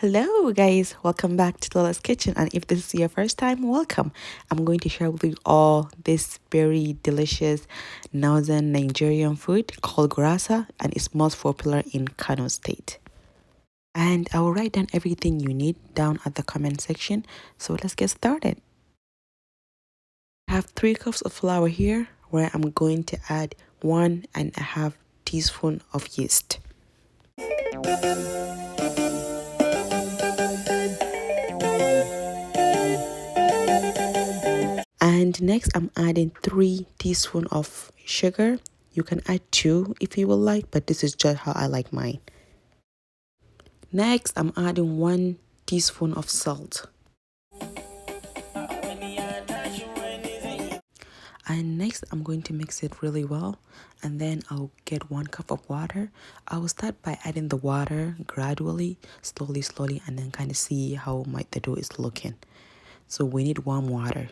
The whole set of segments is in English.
Hello guys, welcome back to Lola's Kitchen, and if this is your first time, welcome. I'm going to share with you all this very delicious northern Nigerian food called Gurasa, and it's most popular in Kano State. And I will write down everything you need down at the comment section, so let's get started. I have 3 cups of flour here where I'm going to add 1.5 teaspoon of yeast. And next I'm adding 3 teaspoons of sugar. You can add 2 if you would like, but this is just how I like mine. Next I'm adding 1 teaspoon of salt. And next I'm going to mix it really well, and then I'll get 1 cup of water. I will start by adding the water gradually, slowly, and then kind of see how the dough is looking. So we need warm water.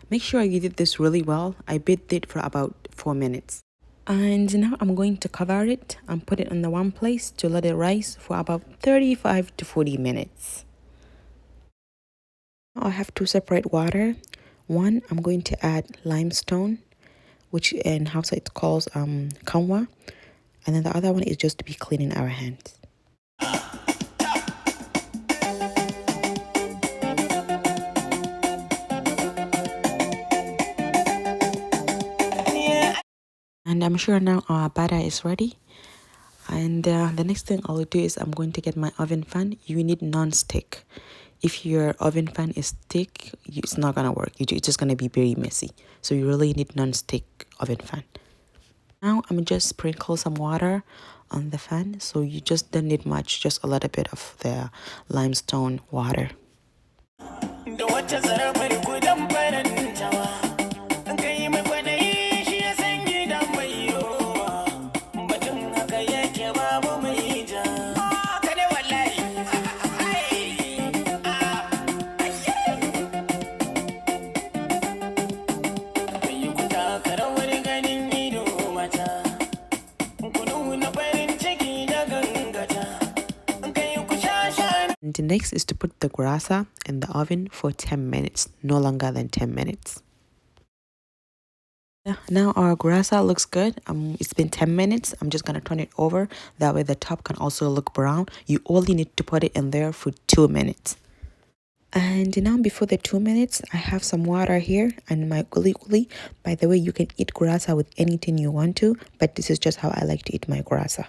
Make sure you did this really well. I beat it for about 4 minutes. And now I'm going to cover it and put it in the one place to let it rise for about 35 to 40 minutes. Now I have 2 separate water. One, I'm going to add limestone, which in Hausa it calls kanwa. And then the other one is just to be cleaning our hands. And I'm sure now our batter is ready. And the next thing I'll do is I'm going to get my oven fan. You need non-stick. If your oven fan is thick, it's not gonna work. It's just gonna be very messy. So you really need non-stick oven fan. Now I'm just sprinkle some water on the fan. So you just don't need much, just a little bit of the limestone water. And the next is to put the gurasa in the oven for 10 minutes, no longer than 10 minutes. Now our gurasa looks good. It's been 10 minutes. I'm just going to turn it over. That way the top can also look brown. You only need to put it in there for 2 minutes. And now before the 2 minutes, I have some water here and my guli. By the way, you can eat gurasa with anything you want to, but this is just how I like to eat my gurasa.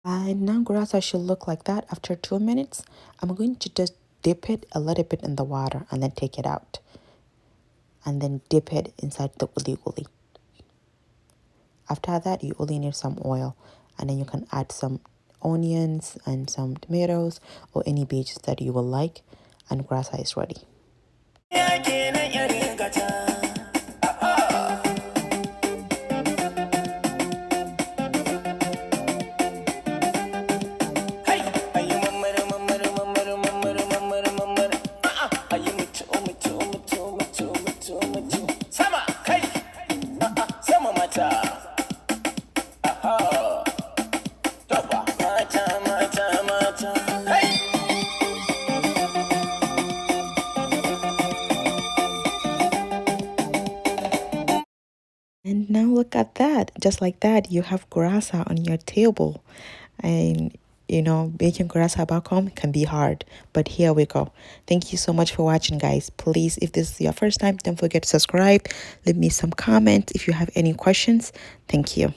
And now gurasa should look like that after 2 minutes. I'm going to just dip it a little bit in the water and then take it out. And then dip it inside the guli. After that, you only need some oil. And then you can add some onions and some tomatoes or any veggies that you will like. And gurasa is ready. And now look at that. Just like that, you have gurasa on your table. And making gurasa back home can be hard, but here we go. Thank you so much for watching, guys. Please, if this is your first time, don't forget to subscribe. Leave me some comments if you have any questions. Thank you.